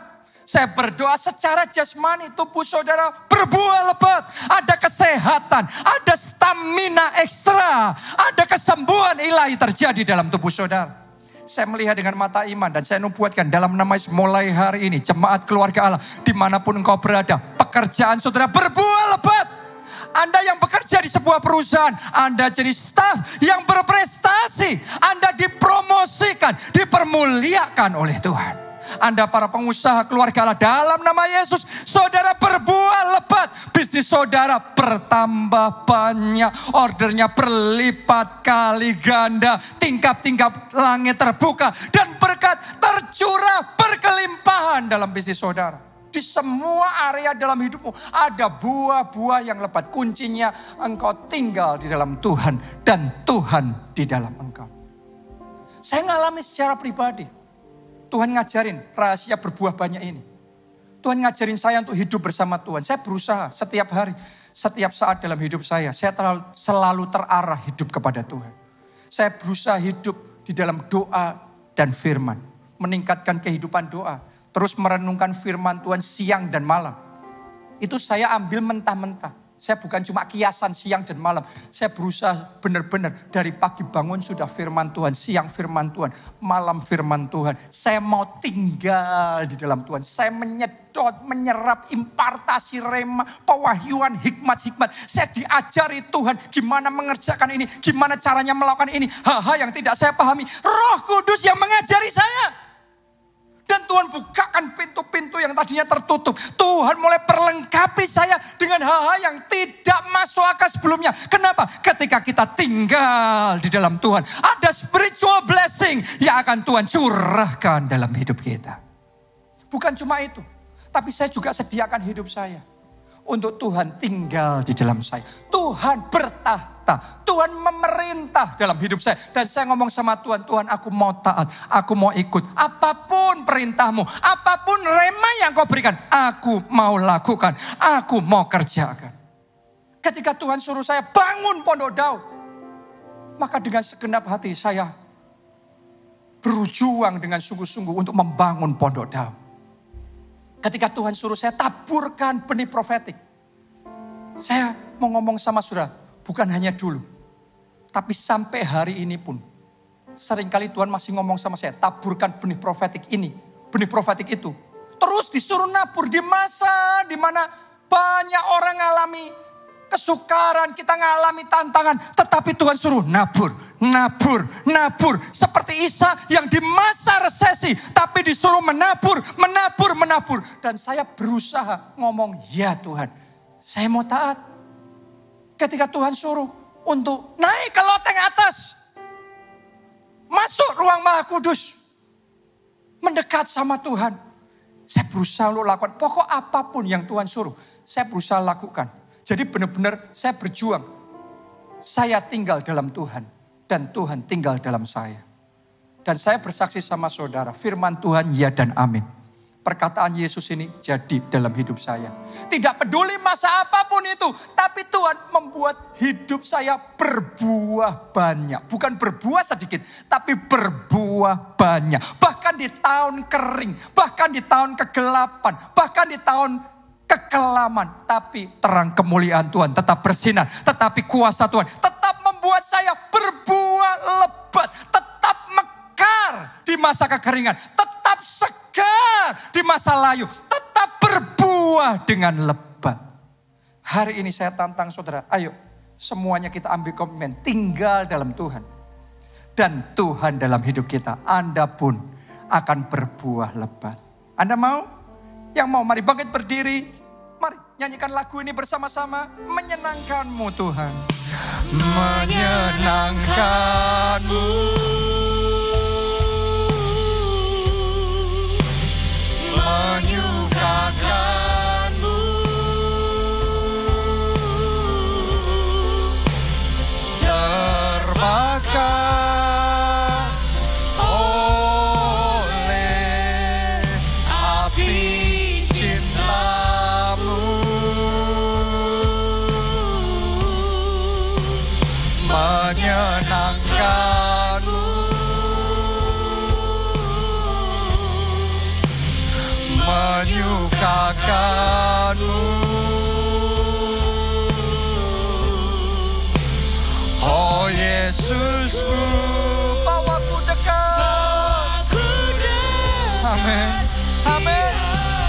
Saya berdoa secara jasmani, tubuh saudara berbuah lebat. Ada kesehatan, ada stamina ekstra, ada kesembuhan ilahi terjadi dalam tubuh saudara. Saya melihat dengan mata iman dan saya nubuatkan dalam nama Yesus mulai hari ini, jemaat keluarga Allah, dimanapun engkau berada, pekerjaan saudara berbuah lebat. Anda yang bekerja di sebuah perusahaan, Anda jadi staf yang berprestasi, Anda dipromosikan, dipermuliakan oleh Tuhan. Anda para pengusaha keluarga Allah dalam nama Yesus, saudara berbuah lebat. Bisnis saudara bertambah banyak, ordernya berlipat kali ganda, tingkap-tingkap langit terbuka dan berkat tercurah berkelimpahan dalam bisnis saudara. Di semua area dalam hidupmu ada buah-buah yang lebat. Kuncinya engkau tinggal di dalam Tuhan dan Tuhan di dalam engkau. Saya ngalami secara pribadi. Tuhan ngajarin rahasia berbuah banyak ini. Tuhan ngajarin saya untuk hidup bersama Tuhan. Saya berusaha setiap hari, setiap saat dalam hidup saya. Saya selalu terarah hidup kepada Tuhan. Saya berusaha hidup di dalam doa dan firman. Meningkatkan kehidupan doa. Terus merenungkan firman Tuhan siang dan malam. Itu saya ambil mentah-mentah. Saya bukan cuma kiasan siang dan malam. Saya berusaha benar-benar dari pagi bangun sudah firman Tuhan. Siang firman Tuhan, malam firman Tuhan. Saya mau tinggal di dalam Tuhan. Saya menyedot, menyerap impartasi rema, pewahyuan, hikmat-hikmat. Saya diajari Tuhan gimana mengerjakan ini. Gimana caranya melakukan ini. Hal-hal yang tidak saya pahami. Roh Kudus yang mengajari saya. Dan Tuhan bukakan pintu-pintu yang tadinya tertutup. Tuhan mulai perlengkapi saya dengan hal-hal yang tidak masuk akal sebelumnya. Kenapa? Ketika kita tinggal di dalam Tuhan, ada spiritual blessing yang akan Tuhan curahkan dalam hidup kita. Bukan cuma itu, tapi saya juga sediakan hidup saya untuk Tuhan tinggal di dalam saya. Tuhan bertahta, Tuhan memerintah dalam hidup saya. Dan saya ngomong sama Tuhan, Tuhan aku mau taat, aku mau ikut. Apapun perintahmu, apapun rema yang kau berikan, aku mau lakukan, aku mau kerjakan. Ketika Tuhan suruh saya bangun Pondok Daud, maka dengan segenap hati saya berjuang dengan sungguh-sungguh untuk membangun Pondok Daun. Ketika Tuhan suruh saya taburkan benih profetik. Saya mau ngomong sama saudara, bukan hanya dulu. Tapi sampai hari ini pun, seringkali Tuhan masih ngomong sama saya, taburkan benih profetik ini, benih profetik itu. Terus disuruh nabur di masa di mana banyak orang ngalami kesukaran, kita ngalami tantangan. Tetapi Tuhan suruh nabur, nabur, nabur. Seperti Isa yang di masa resesi, tapi disuruh menabur, menabur, menabur. Dan saya berusaha ngomong, ya Tuhan, saya mau taat. Ketika Tuhan suruh untuk naik ke loteng atas, masuk ruang Maha Kudus, mendekat sama Tuhan. Saya berusaha untuk lakukan, pokok apapun yang Tuhan suruh, saya berusaha lakukan. Jadi benar-benar saya berjuang. Saya tinggal dalam Tuhan. Dan Tuhan tinggal dalam saya. Dan saya bersaksi sama saudara. Firman Tuhan ya dan amin. Perkataan Yesus ini jadi dalam hidup saya. Tidak peduli masa apapun itu. Tapi Tuhan membuat hidup saya berbuah banyak. Bukan berbuah sedikit. Tapi berbuah banyak. Bahkan di tahun kering. Bahkan di tahun kegelapan. Bahkan di tahun kekelaman, tapi terang kemuliaan Tuhan tetap bersinar, tetapi kuasa Tuhan tetap membuat saya berbuah lebat, tetap mekar di masa kekeringan, tetap segar di masa layu, tetap berbuah dengan lebat. Hari ini saya tantang saudara, ayo semuanya kita ambil komitmen, tinggal dalam Tuhan. Dan Tuhan dalam hidup kita, Anda pun akan berbuah lebat. Anda mau? Yang mau, mari bangkit berdiri. Mari nyanyikan lagu ini bersama-sama. Menyenangkan-Mu Tuhan. Menyenangkan-Mu, menyukakan-Mu, terbakar oleh api cinta-Mu, menyenangkan-Mu, menyukakan-Mu. Oh Yesusku, bawaku dekat. Amin. Amin.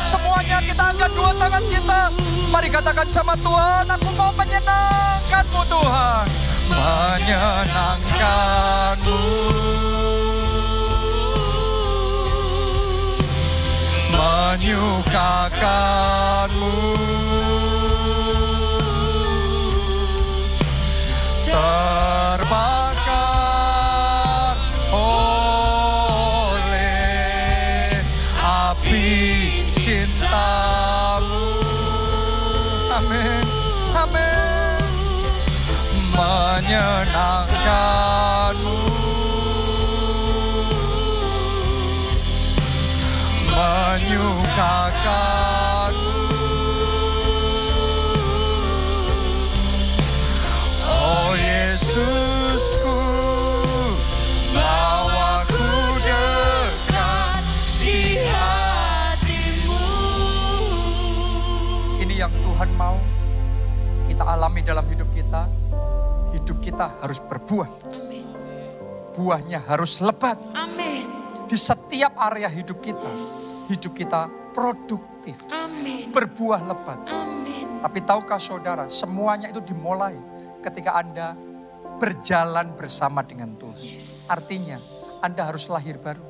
Semuanya kita angkat dua tangan kita. Mari katakan sama Tuhan, aku mau menyenangkan-Mu Tuhan. Menyenangkan-Mu, menyukakan-Mu, terbakar oleh api cinta-Mu. Amin, amin. Menyenangkan-Mu, menyukakan-Mu. Oh Yesusku, bawaku dekat di hati-Mu. Ini yang Tuhan mau kita alami dalam hidup kita. Hidup kita harus berbuah. Amin. Buahnya harus lebat. Amin. Di setiap area hidup kita. Hidup kita produktif. Amin. Berbuah lebat. Amin. Tapi tahukah saudara, semuanya itu dimulai ketika Anda berjalan bersama dengan Tuhan. Artinya, Anda harus lahir baru.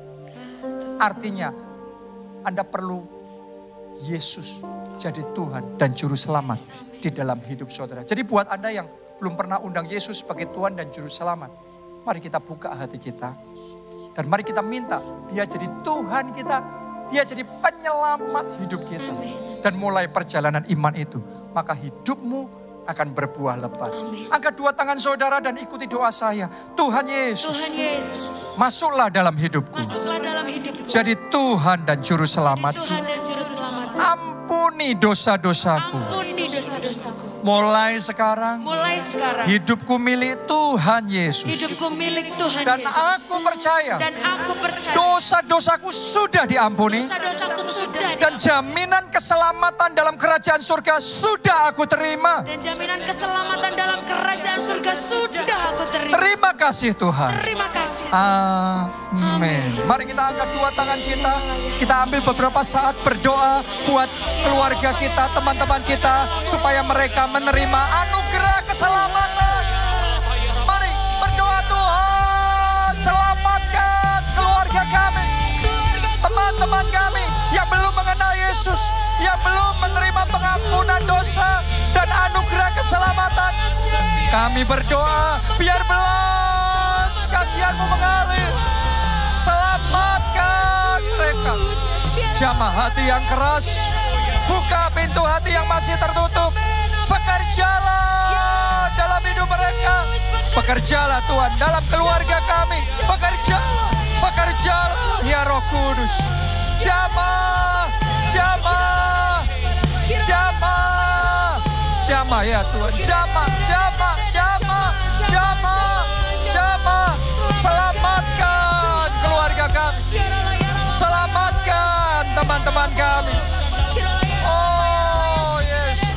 Artinya, Anda perlu Yesus jadi Tuhan dan Juru Selamat di dalam hidup saudara. Jadi buat Anda yang belum pernah undang Yesus sebagai Tuhan dan Juru Selamat, mari kita buka hati kita. Dan mari kita minta Dia jadi Tuhan kita. Dia jadi penyelamat hidup kita. Dan mulai perjalanan iman itu, maka hidupmu akan berbuah lebat. Angkat dua tangan saudara dan ikuti doa saya. Tuhan Yesus, Tuhan Yesus, masuklah dalam hidupku. masuklah dalam hidupku. Jadi Tuhan dan Juru Selamat. Tuhan dan Juru Selamat. Ampuni dosa-dosaku. Ampuni dosa-dosaku. Mulai sekarang, hidupku milik Tuhan Yesus. Hidupku milik Tuhan Dan Yesus. aku percaya, Dan aku percaya dosa-dosaku sudah diampuni. dosa-dosaku sudah Dan jaminan keselamatan dalam kerajaan surga sudah aku terima. dan jaminan keselamatan dalam kerajaan surga sudah aku terima. Terima kasih Tuhan. Terima kasih. Amin. Mari kita angkat dua tangan kita. Kita ambil beberapa saat berdoa buat keluarga kita, teman-teman kita, supaya mereka menerima anugerah keselamatan. Mari berdoa, Tuhan, selamatkan keluarga kami, teman-teman kami yang belum mengenal Yesus, yang belum menerima pengampunan dosa dan anugerah keselamatan. Kami berdoa, biar belas kasihan-Mu mengalir. Selamatkan mereka. Jamah hati yang keras, buka pintu hati yang masih tertutup. Bekerjalah dalam hidup mereka. Bekerjalah Tuhan dalam keluarga kami. Bekerjalah, bekerjalah ya Roh Kudus. Jamah, jamah, jamah, jamah ya Tuhan. Jamah, jamah, jamah, jamah, jamah. Selamatkan keluarga kami. Selamatkan teman-teman kami. Oh Yesus.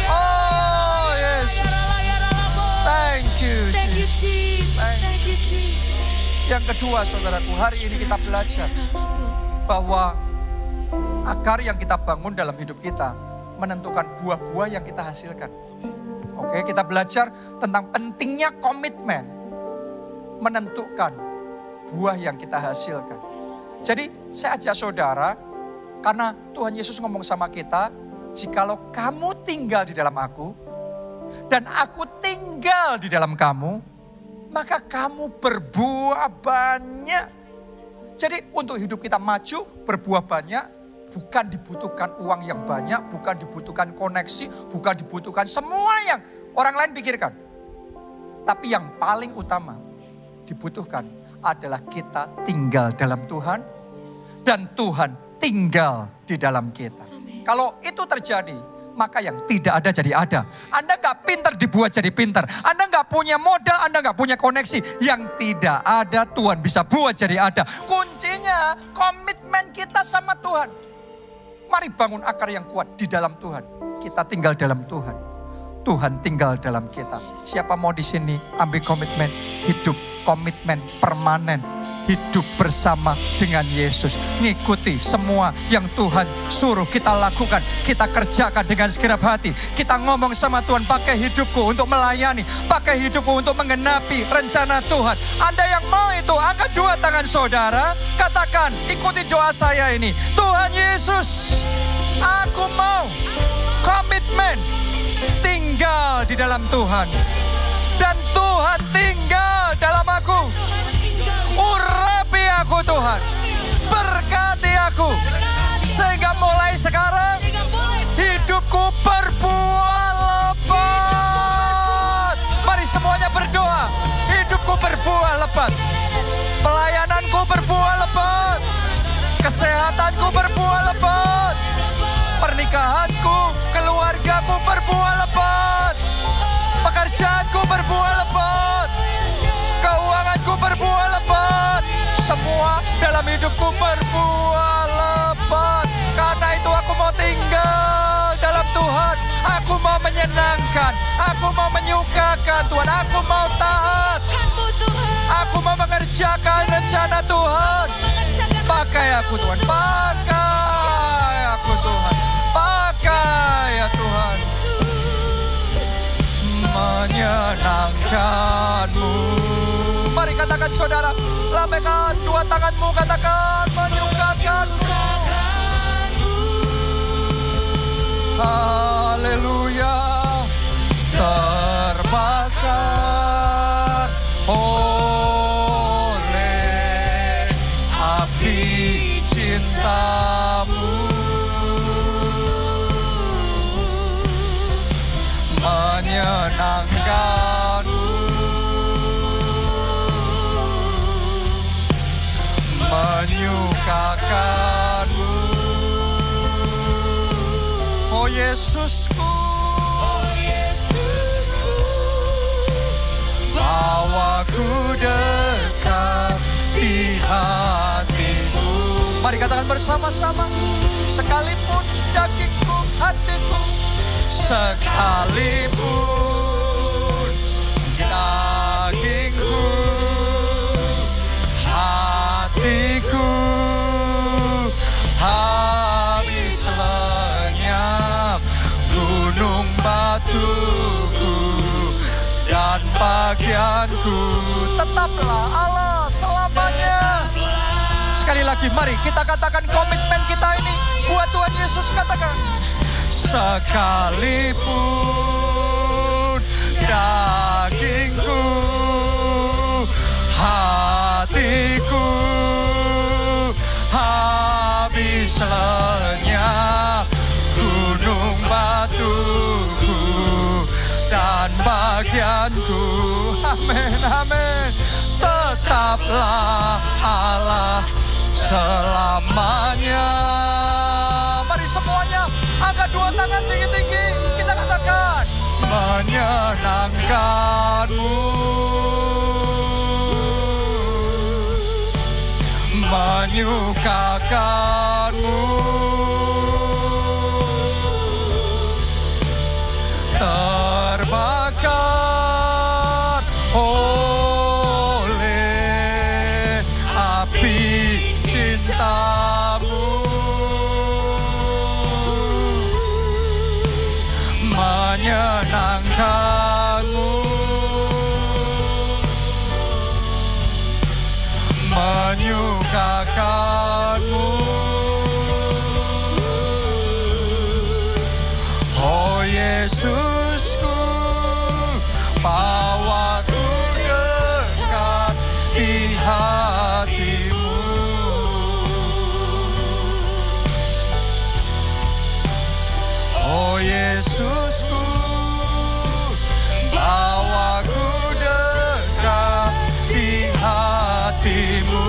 Oh Yesus. Thank you Jesus. Thank you Jesus. Yang kedua saudaraku, hari ini kita belajar bahwa akar yang kita bangun dalam hidup kita menentukan buah-buah yang kita hasilkan. Oke, kita belajar tentang pentingnya komitmen menentukan buah yang kita hasilkan. Jadi saya ajak saudara, karena Tuhan Yesus ngomong sama kita, jikalau kamu tinggal di dalam aku, dan aku tinggal di dalam kamu, maka kamu berbuah banyak. Jadi untuk hidup kita maju, berbuah banyak, bukan dibutuhkan uang yang banyak, bukan dibutuhkan koneksi, bukan dibutuhkan semua yang orang lain pikirkan. Tapi yang paling utama dibutuhkan adalah kita tinggal dalam Tuhan dan Tuhan tinggal di dalam kita. Kalau itu terjadi, maka yang tidak ada jadi ada. Anda gak pintar dibuat jadi pintar. Anda gak punya modal, Anda gak punya koneksi. Yang tidak ada Tuhan bisa buat jadi ada. Kuncinya komitmen kita sama Tuhan. Mari bangun akar yang kuat di dalam Tuhan. Kita tinggal dalam Tuhan. Tuhan tinggal dalam kita. Siapa mau di sini ambil komitmen hidup, komitmen permanen, hidup bersama dengan Yesus. Ngikuti semua yang Tuhan suruh kita lakukan. Kita kerjakan dengan segenap hati. Kita ngomong sama Tuhan, pakai hidupku untuk melayani. Pakai hidupku untuk menggenapi rencana Tuhan. Anda yang mau itu, angkat dua tangan saudara. Katakan, ikuti doa saya ini. Tuhan Yesus, aku mau komitmen tinggal di dalam Tuhan. Dan Tuhan tinggal dalam aku. Urapi aku Tuhan. Berkati aku. Sehingga mulai sekarang hidupku berbuah lebat. Mari semuanya berdoa. Hidupku berbuah lebat. Pelayananku berbuah lebat. Kesehatanku berbuah lebat. Pernikahanku, keluargaku berbuah lebat. Pekerjaanku berbuah lebat. Keuanganku berbuah lebat. Semua dalam hidupku berbuah lebat. Karena itu aku mau tinggal dalam Tuhan. Aku mau menyenangkan. Aku mau menyukakan Tuhan. Aku mau taat. Aku mau mengerjakan rencana Tuhan. Pakai aku Tuhan. Pakai aku Tuhan. Pakai ya Tuhan. Menyenangkan-Mu. Mari katakan saudara, lambaikan dua tanganmu, katakan menyukakan-Mu. Haleluya. Terbakar oleh api cinta-Mu. Menyenangkan-Mu. Menyukakan-Mu. Oh Yesusku, bawaku dekat di hatimu. Mari katakan bersama-sama. Sekalipun dagingku, hatiku, sekalipun dagingku, hatiku habis lenyap, gunung batuku dan bagianku, tetaplah Allah selamanya. Sekali lagi mari kita katakan komitmen kita ini buat Tuhan Yesus. Katakan, sekalipun dagingku, hatiku habis lenyap, gunung batuku dan bagianku, amin, amin, tetaplah Allah selamanya. Mari semuanya angkat dua tangan tinggi-tinggi, kita katakan, menyenangkanmu, menyukakanmu, terbakar oleh api cintamu, menyenangkanmu, menyukakanmu. Oh Yesusku, bawaku dekat di hatimu. Oh Yesusku, bawaku dekat di hatimu.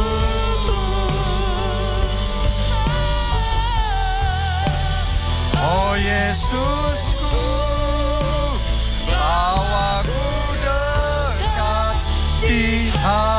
Oh Yesusku, bawaku dekat di hatimu.